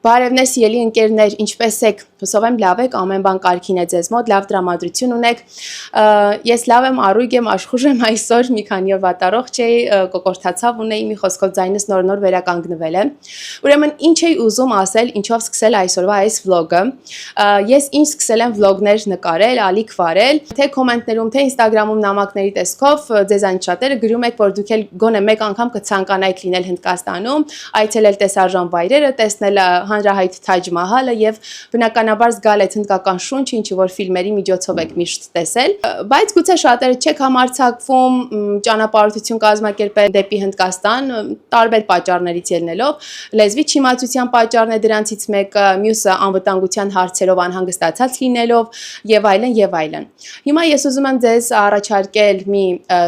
Բարևներ սիրելի ընկերներ, ինչպես եք, հուսով եմ լավ եք, ամեն բան կարգին է ձեզ մոտ, լավ տրամադրություն ունեք։ Ես լավ եմ, առույգ եմ, աշխուժ եմ այսօր, մի քանի օր վատառողջ էի, կոկորտացավ ունեի, մի խոսքով ձայնս նոր վերականգնվել է։ Ուրեմն ինչ էի ուզում ասել, ինչով սկսել այսօրվա այս վլոգը։ Ես ինչ սկսել եմ վլոգներ նկարել, ալիք վարել, թե կոմենտներում, թե Instagram-ում նամակների տեսքով ձեզանից շատերը գրում եք, որ դուք էլ գոնե մեկ անգամ կցանկանայիք լինել Հնդկաստանում, այցելել տեսարժան վայրերը, տեսնել հանրահայտ Թաջ Մահալը եւ բնականաբար զգալ այդ հնդկական շունչը, ինչը որ ֆիլմերի միջոցով եք միշտ տեսել, բայց գուցե շատերը չեք համարձակվում ճանապարհորդություն կազմակերպել դեպի Հնդկաստան տարբեր պատճառներից ելնելով, լեզվի չիմացության պատճառն է դրանցից մեկը, մյուսը անվտանգության հարցերով անհանգստացած լինելով եւ այլն եւ այլն։ Հիմա ես ուզում եմ ձեզ առաջարկել մի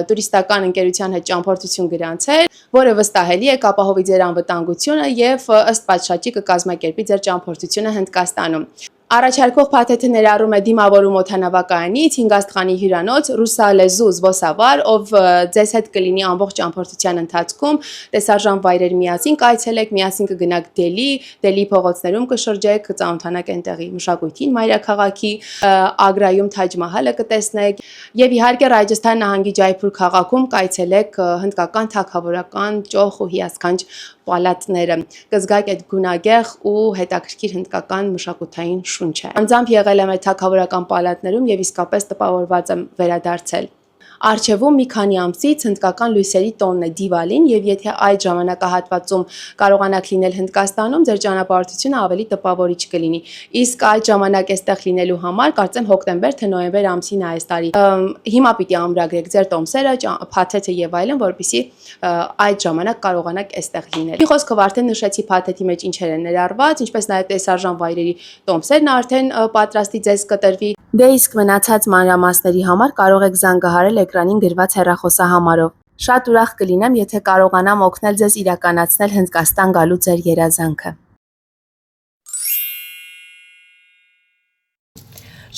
տուրիստական ընկերության հետ ճամփորդություն գրանցել, որը վստահելի է կապահովի ձեր անվտանգությունը եւ ըստ պատշաճի կկազմակերպի ձեր ճամփորդությունը Հնդկաստանում։ Առաջարկող փաթեթը ներառում է դիմավորում օդանավակայանից 5 աստղանի հյուրանոց, ռուսալեզու զբոսավար, ով ձեզ հետ կլինի ամբողջ ճամփորդության ընթացքում, տեսարժան վայրեր միասին կայցելեք, միասին կգնաք Դելհի փողոցներում կշրջեք, կծանոթանաք այնտեղի մշակույթին, մայրաքաղաքի, Ագրայում Թաջ Մահալը կտեսնեք եւ իհարկե Ռաջասթան նահանգի Ջայփուր քաղաքում կայցելեք հնդկական թագավորական ճոխ ու հիասքանչ պալատները, կզգաք այդ գունագեղ ու հետաքրքիր հնդկական մշակութային շունչը։ Անձամբ եղել եմ այդ թագավորական պալատներում եւ իսկապես տպավորված եմ վերադարձել։ Արչևում մի քանի ամսից հնդկական լույսերի տոնն է Դիվալին եւ եթե այդ ժամանակահատվածում կարողանաք լինել Հնդկաստանում, ձեր ճանապարհորդությունը ավելի տպավորիչ կլինի։ Իսկ այդ ժամանակ այստեղ լինելու համար կարծեմ հոկտեմբեր թե նոյեմբեր ամսին այս տարի։ Հիմա պիտի ամրագրեք ձեր տոմսերը, փաթեթը եւ այլն, որպեսզի այդ ժամանակ կարողանաք այստեղ լինել։ Մի խոսքով արդեն նշեցի փաթեթի մեջ ինչեր են ներառված, ինչպես նաեւ տեսարժան վայրերի տոմսերն արդեն պատրաստի ձեզ կտրվի։ Դե իսկ մնացած մանրամասների համար կարող եք զանգահարել էկրանին գրված հեռախոսահամարով։ Շատ ուրախ կլինեմ, եթե կարողանամ օգնել ձեզ իրականացնել Հնդկաստան գալու ձեր երազանքը։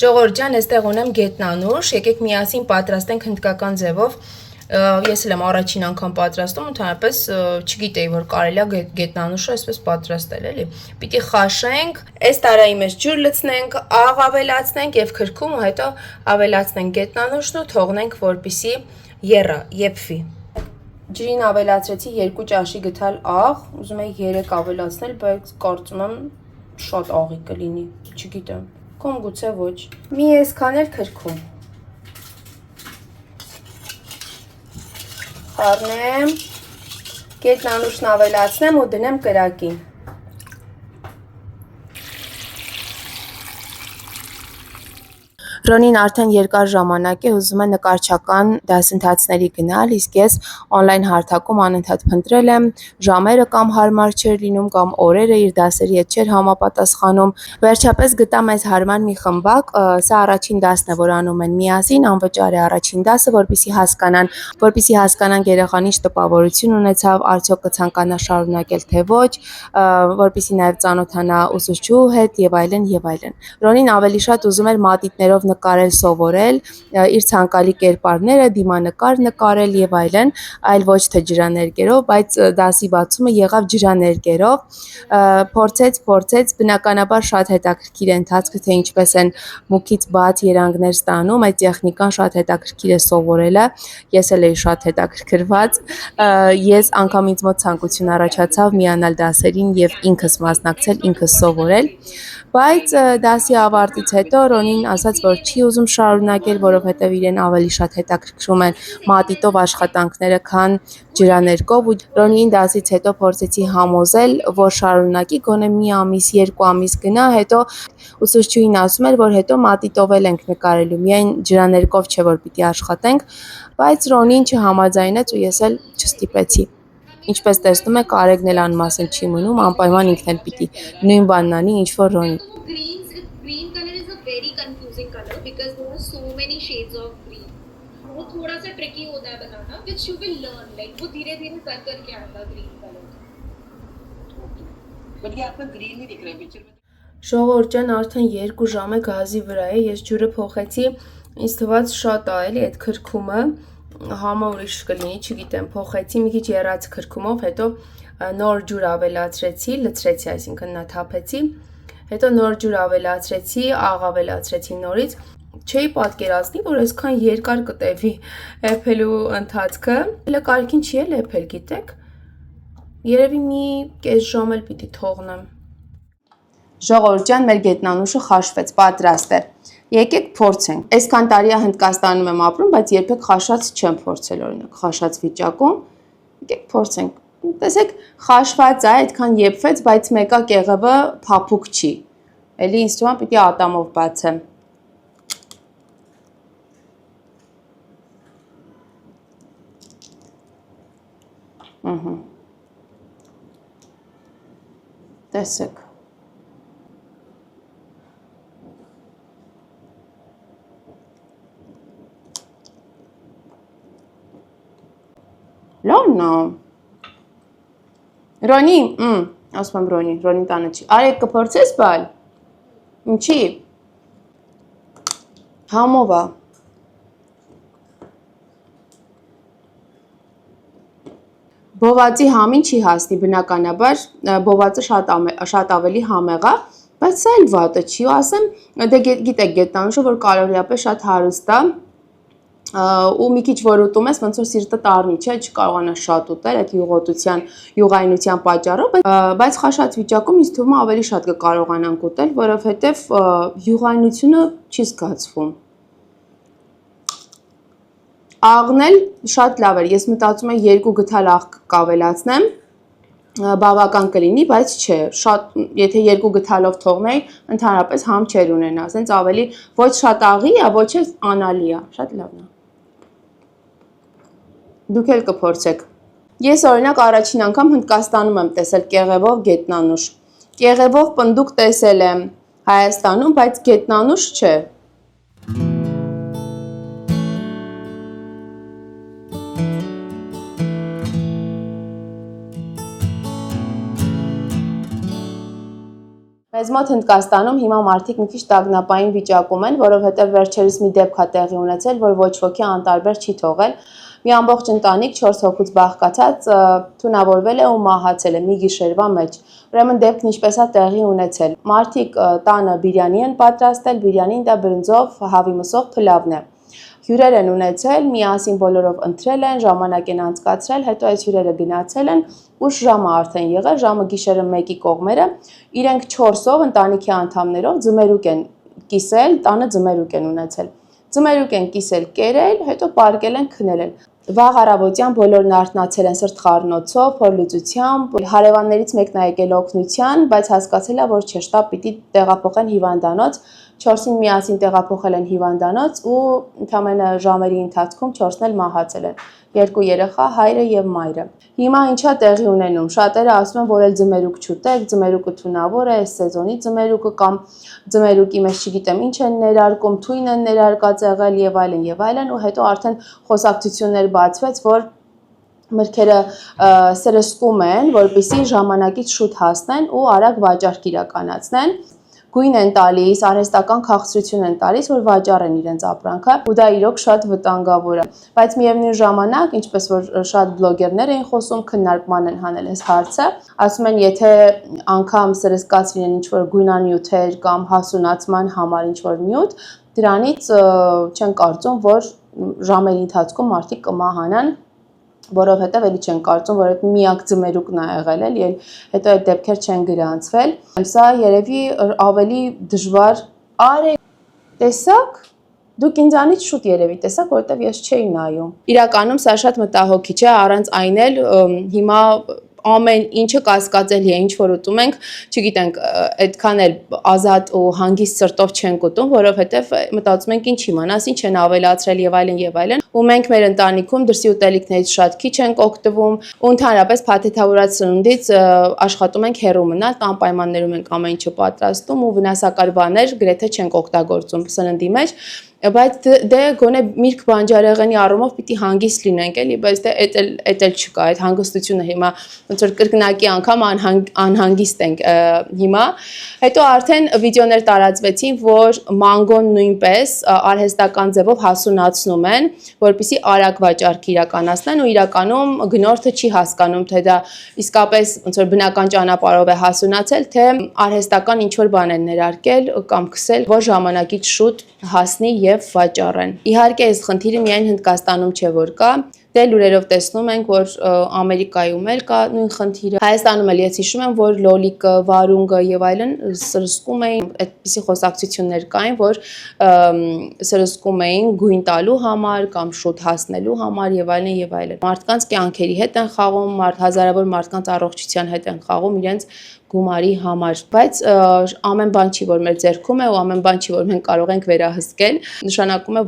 Ժողովուրդ ջան, այստեղ ունեմ գետնանուշ, եկեք միասին պատրաստենք հնդկական ձևով։ Ես էլ եմ առաջին անգամ պատրաստում, ընդհանրապես չգիտեի, որ կարելի է գետնանուշը այսպես պատրաստել, էլի։ Պիտի խաշենք, այս տարայի մեջ ջուր լցնենք, աղ ավելացնենք եւ քրքում ու հետո ավելացնենք գետնանուշն ու թողնենք, որպեսզի եփվի։ Ջրին ավելացրեցի 2 ճաշի գթալ աղ, ուզում եի 3 ավելացնել, բայց կարծում եմ շատ աղի կլինի, չգիտեմ, կամ գուցե ոչ։ Մի այսքան էլ քրքում։ Խառնեմ, գետնանուշն ավելացնեմ ու դնեմ կրակին։ Ռոնին արդեն երկար ժամանակ է ուզում է նկարչական դասընթացների գնալ, իսկ ես on-line հարթակում անընդհատ փնտրել եմ, ժամերը կամ հարմար չէր լինում, կամ օրերը իր դասերի հետ չէր համապատասխանում։ Վերջապես գտա մեզ հարմար մի խմբակ, սա առաջին դասն է, որ անում են միասին, անվճար է առաջին դասը, որպեսզի հասկանան երեխան ինչ տպավորություն ունեցավ, արդյոք կցանկանա շարունակել թե ոչ, որպեսզի նաև ծանոթանա ուսուցչու հետ եւ այլն եւ այլն։ Ռոնին ավելի շատ ուզում էր մատիտներով նկարել սովորել, իր ցանկալի կերպարները, դիմանկար նկարել եւ այլն, այլ ոչ թե ջրաներկերով, բայց դասի բացումը եղավ ջրաներկերով, փորձեց, բնականաբար շատ հետաքրքիր է ընթացքը, թե ինչպես են մուքից բաց երանգներ ստանում, այդ տեխնիկան շատ հետաքրքիր է սովորելը, ես էլ էի շատ հետաքրքրված, ես անգամ ինձ մոտ ցանկություն առաջացավ միանալ դասերին եւ ինքս մասնակցել, ինքս սովորել, բայց դասի ավարտից հետո Ռոնին ասաց, որ չի ուզում շարունակել, որովհետև իրեն ավելի շատ հետաքրքրում են մատիտով աշխատանքները, քան ջրաներկով ու Ռոնիին դասից հետո փորձեցի համոզել, որ շարունակի, գոնե մի ամիս, 2 ամիս գնա, հետո ուսուցչուհին ասում էր, որ հետո մատիտով էլ ենք նկարելու, միայն ջրաներկով չէ, որ պիտի աշխատենք, բայց Ռոնին չհամաձայնեց ու ես էլ չստիպեցի։ Ինչպես տեսնում եք, Արեգն էլ անմասն չի մնում, անպայման ինքն էլ պիտի նույն բանն անի, ինչ որ Ռոնին։ Green color is a very confusing color because there are so many shades of green. वो थोड़ा सा tricky होता है बनाना, which you will learn. Like वो धीरे-धीरे करके आता green color. But ये आपका green नहीं दिख रहा है picture में. Ժողովուրդ ջան, արդեն 2 ժամ է գազի վրա է, ես ջուրը փոխեցի, ինձ թվաց շատ է էլի այդ քրքումը, համը ուրիշ կլինի, չգիտեմ, փոխեցի մի քիչ եռած քրքումով, հետո նոր ջուր ավելացրեցի, լցրեցի, այսինքն նա թափեցի, հետո նոր ջուր ավելացրեցի, աղ ավելացրեցի նորից, չէի պատկերացնի, որ այսքան երկար կտևի էփելու ընթացքը, հələ կարքին չի էլ էփել, գիտեք, երևի մի կես ժամ էլ պիտի թողնեմ։ Ժողովուրդ ջան, մեր գետնանուշը խաշվեց, պատրաստ է։ Եկեք փորձենք։ Այսքան տարի է Հնդկաստանում եմ ապրում, բայց երբեք խաշած չեմ փորձել, օրինակ, խաշած վիճակում։ Եկեք փորձենք։ Տեսեք, խաշված է, այդքան եփվեց, բայց մեկա կեղևը փափուկ չի։ Էլի ինձ թվում է պիտի ատամով բացեմ։ Ահա։ Տեսեք։ Լավն է։ Ռոնի, ասում եմ Ռոնի տանը չի։ Արեք կփորձես բալ։ Ինչի։ Համով է։ Բովածի համին չի հասնի բնականաբար, բովածը շատ ավելի համեղ է, բայց սա էլ վատը չի, ու ասեմ, դե գիտեք գետնանուշը, որ կալորիապես շատ հարուստ է, ու մի քիչ որ ուտում ես, ոնց որ սիրտը տառնի, չէ, չկարողանաս շատ ուտել այդ յուղայնության պատճառով, բայց խաշած վիճակում ինձ թվում է ավելի շատ կկարողանանք ուտել, որովհետև յուղայնությունը չի զգացվում։ Աղն էլ շատ լավ էր, ես մտածում եմ 2 գթալ աղ կավելացնեմ, բավական կլինի, բայց չէ, շատ, եթե 2 գթալով թողնեի, ընդհանրապես համ չեր ունենա, ասենց ավելի ոչ շատ աղի է, ոչ էլ անալի է, շատ լավն է։ Դուք էլ կփորձեք։ Ես օրինակ առաջին անգամ Հնդկաստանում եմ տեսել կեղևով գետնանուշ։ Կեղևով պնդուկ տեսել եմ Հայաստանում, բայց գետնանուշ չէ։ Մեզ մոտ Հնդկաստանում հիմա մարդիկ մի քիչ տագնապային վիճակում են, որովհետև վերջերս մի դեպք է տեղի ունեցել, որ ոչ ոքի անտարբեր չի թողել։ Մի ամբողջ ընտանիք 4 հոգուց բաղկացած թունավորվել է ու մահացել է մի գիշերվա մեջ։ Ուրեմն դեպքն ինչպես է տեղի ունեցել։ Մարդիկ տանը բիրյանի են պատրաստել, բիրյանին դա բրնձով, հավի մսով փլավն է։ Հյուրեր են ունեցել, միասին բոլորով ընթրել են, ժամանակ են անցկացրել, հետո այս հյուրերը գնացել են, ուշ ժամը արդեն եղել, ժամը գիշերը 1-ի կողմերը, իրենք 4-ով ընտանիքի անդամներով ձմերուկ են կիսել, տանը ձմերուկ են ունեցել։ Ձմերուկ են կիսել, կերել, հետո պարկել են, քնել են։ Վաղ առավոտյան բոլորն արթնացել են սրտխառնոցով, փորլուծությամբ, հարևաններից մեկն է եկել օգնության, բայց հասկացել է, որ չէ, շտապ պիտի տեղափոխեն հիվանդանոց, 4-ին միասին տեղափոխել են հիվանդանոց ու ընդամենը ժամերի ընթացքում 4-ն էլ մահացել են։ 2 երեխա, հայրը եւ մայրը։ Հիմա ինչա տեղի ունենում։ Շատերը ասում են, որ էլ ձմերուկ չուտեք, ձմերուկը թունավոր է, այս սեզոնի ձմերուկը կամ ձմերուկի մեջ չգիտեմ ինչ են ներարկում, թույն են ներարկած եղել եւ այլն, ու հետո արդեն խոսակցություններ բացվեց, որ մրգերը սրսկում են, որպեսզի ժամանակից շուտ հասնեն ու արագ վաճառք իրականացնեն։ Գույն են տալիս, արհեստական քաղցրություն են տալիս, որ վաճառեն իրենց ապրանքը, ու դա իրոք շատ վտանգավոր է։ Բայց միևնույն ժամանակ, ինչպես որ շատ բլոգերներ էին խոսում, քննարկման են հանել այս հարցը, ասում են, եթե անգամ սրսկած լինեն ինչ-որ գույնանյութեր կամ հասունացման համար ինչ-որ նյութ, դրանից չեն կարծում, որ ժամերի ընթացքում մարդիկ կմահանան, որովհետև էլի չեն կարծում, որ այդ միակ ձմերուկն է եղել էլի, հետո այդ դեպքեր չեն գրանցվել։ Սա երևի ավելի դժվար տեսակ, դուք ինձանից շուտ երևի տեսակ, որովհետև ես չէի նայում։ Իրականում սա շատ մտահոգիչ է, առանց այն էլ հիմա ամեն ինչը կասկածելի է, ինչ որ ուտում ենք, չգիտենք, այդքան էլ ազատ ու հանգիստ սրտով չենք ուտում, որովհետև մտածում ենք ինչ իմանաս, ինչ են ավելացրել եւ այլն, ու մենք մեր ընտանիքում դրսի ուտելիքներից շատ քիչ ենք օգտվում, ու ընդհանրապես փաթեթավորած սնունդից աշխատում ենք հեռու մնալ, տան պայմաններում ենք ամեն ինչը պատրաստում ու վնասակար բաներ գրեթե չենք օգտագործում սննդի մեջ, Բայց դե գոնե միրգ բանջարեղենի առումով պիտի հանգիստ լինենք էլի, բայց դե էդ էլ չկա, այդ հանգստությունը հիմա ոնց որ կրկնակի անգամ անհանգիստ ենք հիմա։ Հետո արդեն վիդեոներ տարածվեցին, որ մանգոն նույնպես արհեստական ձևով հասունացնում են, որպեսզի արագ վաճառք իրականացնեն ու իրականում գնորդը չի հասկանում, թե դա իսկապես ոնց որ բնական ճանապարհով է հասունացել, թե արհեստական ինչ որ բան են ներարկել կամ քսել, որ ժամանակից շուտ հասնի եւ վաճառեն։ Իհարկե այս խնդիրը միայն Հնդկաստանում չէ որ կա, դե լուրերով տեսնում ենք, որ Ամերիկայում էլ կա նույն խնդիրը։ Հայաստանում էլ ես հիշում եմ, որ լոլիկը, վարունգը եւ այլն սրսկում էին, այդպիսի խոսակցություններ կային, որ սրսկում էին գույն տալու համար կամ շուտ հասնելու համար եւ այլն եւ այլն։ Մարդկանց կյանքերի հետ են խաղում, հազարավոր մարդկանց առողջության հետ են խաղում իրենց գումարի համար, բայց ամեն բան չի, որ մեր ձեռքում է ու ամեն բան չի, որ մենք կարող ենք վերահսկել, նշանակում է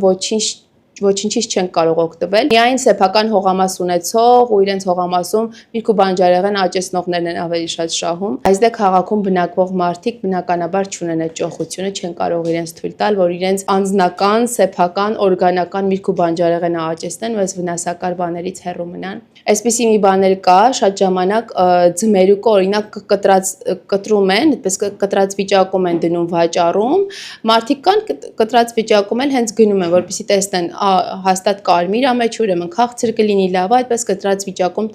ոչինչից չենք կարող օգտվել։ Միայն սեփական հողամաս ունեցող ու իրենց հողամասում միրգ ու բանջարեղեն աճեցնողներն են ավելի շատ շահում։ Այս դե քաղաքում բնակվող մարդիկ բնականաբար չունեն այդ ճոխությունը, չեն կարող իրենց թույլ տալ, որ իրենց անձնական, սեփական, օրգանական միրգ ու բանջարեղեն աճեցնեն ու այս վնասակար բաներից հեռու մնան։ Այսպիսի մի բաներ կա, շատ ժամանակ ձմերուկը օրինակ կտրում են, այդպես կտրած վիճակում են դնում վաճառում, մարդիկ կան կտրած վիճակում էլ հենց գնում են, որպեսզի տեսնեն հաստատ կարմիր է մեջ, ուրեմն քաղցր կլինի լավ, այդպես կտրած վիճակում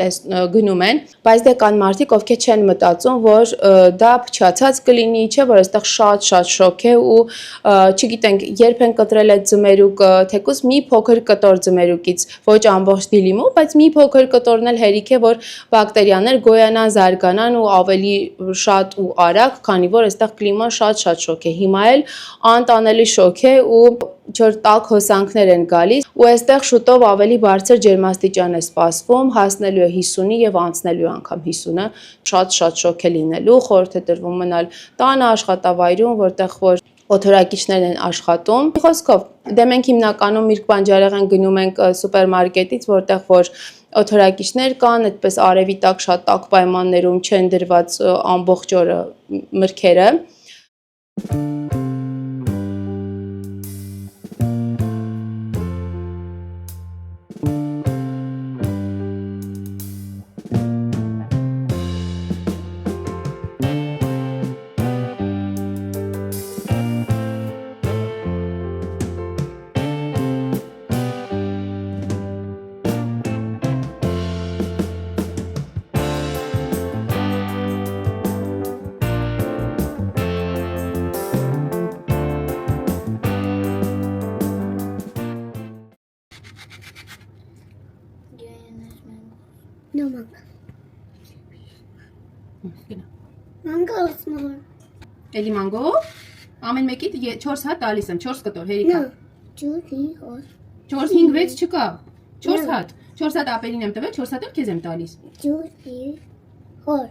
գնում են, բայց դե կան մարդիկ, ովքեր չեն մտածում, որ դա փչացած կլինի, չէ, որ այստեղ շատ շոկ է ու չգիտենք, երբ են կտրել այդ ձմերուկը, թեկուզ մի փոքր կտոր ձմերուկից, ոչ ամբողջ դիլիմով, բայց մի փոքր կտորն էլ հերիք է, որ բակտերիաներ գոյանան, զարգանան ու ավելի շատ ու արագ, քանի որ այստեղ կլիման շատ շոկ է։ Հիմա էլ անտանելի շոկ է ու չոր տաք հոսանքներ են գալիս ու այստեղ շուտով ավելի բարձր ջերմաստիճան է սպասվում, հասնելու է 50-ի եւ անցնելու անգամ 50-ը, շատ շոկ է լինելու, խորհուրդ է տրվում մնալ տանը աշխատավայրում, որտեղ որ օթորակիչներն են աշխատում։ Խոսքով, դե մենք հիմնականում միրգ բանջարեղեն գնում ենք սուպերմարկետից, որտեղ որ օթորակիչներ կան, այդպես արևի տակ շատ տաք պայմաններում չեն դրված ամբողջ օրը մրգերը։ No mango. Mango is more. Էլի մանգո, ամեն մեկի 4 հատ տալիս եմ, 4 կտոր, հերիքա։ No. 2, 3, 4. 4, 5, 6 չկա, 4 հատ, 4 հատ ապերին եմ տվել, 4 հատով քեզ եմ տալիս։ 2, 3, 4.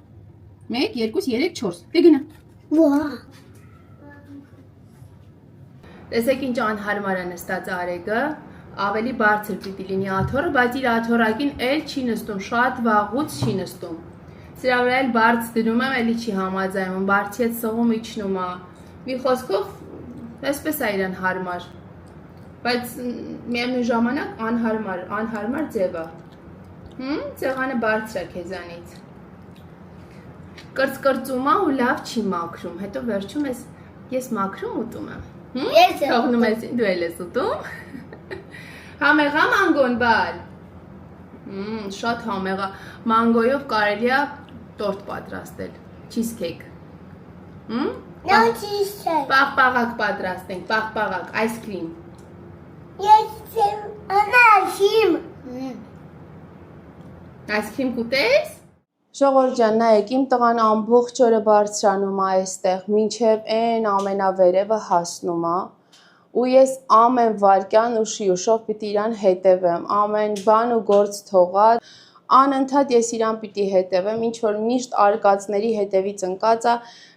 1, 2, 3, 4, դե գնա։ Wow. Տեսեք ինչ անհարմար է նստած Արեգը, ավելի բարձր պիտի լինի աթոռը, բայց իր աթոռակին էլ չի նստում, շատ վաղուց չի նստում։ Սրա վրա էլ բարձ դնում եմ, էլի չի համաձայնում, բարձի հետ սողում իջնում է։ Մի խոսքով, այսպես է իրան հարմար, բայց միևնույն ժամանակ անհարմար ձև է։ Ցեղանը բարձր է քեզանից։ Կրծկրծում է ու լավ չի մաքրում, հետո վերջում ես մաքրում ուտում եմ։ Ես եմ Թողնում ես դու էլ ես ուտում։ Համեղա մանգոն բալ։ Շատ համեղա։ Մանգոյով կարելի է տորտ պատրաստել, cheesecake։ No cheesecake. Պաղպաղակ պատրաստենք, պաղպաղակ, այսկրիմ։ Yes, anashim. Այսկրիմ կուտես։ Ժողովուրդ ջան, նայեք, իմ տղան ամբողջ օրը բարձրանում է այստեղ, մինչև այն ամենավերևը հասնում է։ Ու ես ամեն վարքյան ուշով պիտի իրան հետևեմ, ամեն բան ու գործ թողա, անընդհատ ես իրան պիտի հետևեմ, ինչ որ միշտ արկածների հետևից ընկած է,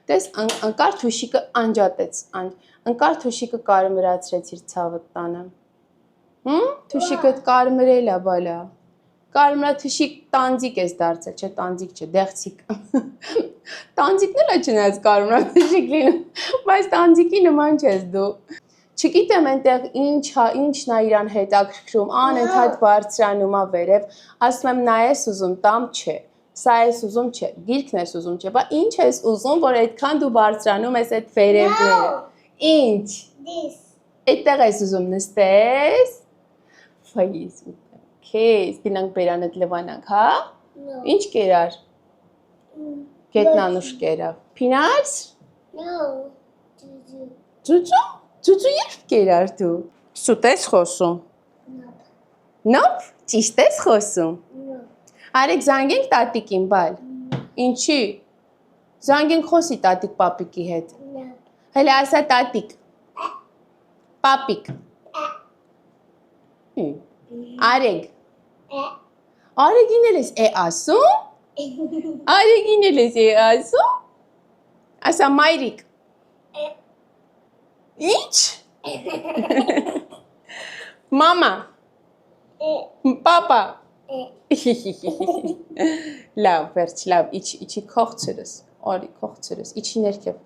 տես ընկար թուշիկը անջատեց, ընկար թուշիկը կարմրացրեց իր ցավը տանը։ Թուշիկը կարմրել է բալա։ Կարմրաթուշիկ տանձիկ ես դարձել, չէ, տանձիկ չէ, դեղցիկ։ Տանձիկն էլ է չնայած կարմրաթուշիկ լինում, բայց տանձիկի նման չես դու։ Չգիտեմ այնտեղ ինչն է իրան հետաքրքրում, անընդհատ բարձրանում է վերև, ասում եմ նա ես ուզում, տամ չէ, սա ես ուզում չէ, գիրքն ես ուզում չէ, բա ինչ ես ուզում, որ այդքան դու բարձրանում ես այդ վերևները, ինչ, This. այդտեղ ես ուզում նստես, ֆայիս ուտեմ, քեզ, գնանք բերանդ լվանանք, հա, No. ինչ կերար, գետնանուշ կերավ, պինարս, No. Juju. ծուծու երբ կերար դու, սուտ ես խոսում, No. նոպ, ճիշտ ես խոսում, No. Արեք զանգենք տատիկին բալ, ինչի, զանգենք խոսի տատիկ պապիկի հետ, No. հելը ասա տատիկ, պապիկ, արեգ, արեգին էլ ես է ասում, արեգին էլ ես է ասում, ասա մայրիկ, ինչ, մամա, պապա, լավ, վերջ, լավ, իչի կողցրս, արի կողցրս, իչի ներքև,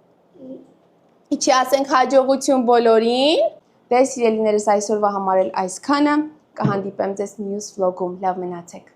իչի ասենք հաջողություն բոլորին, դե սիրելիներս այսօրվա համար էլ այսքանը, կհանդիպեմ ձեզ մյուս վլոգում, լավ մնացեք։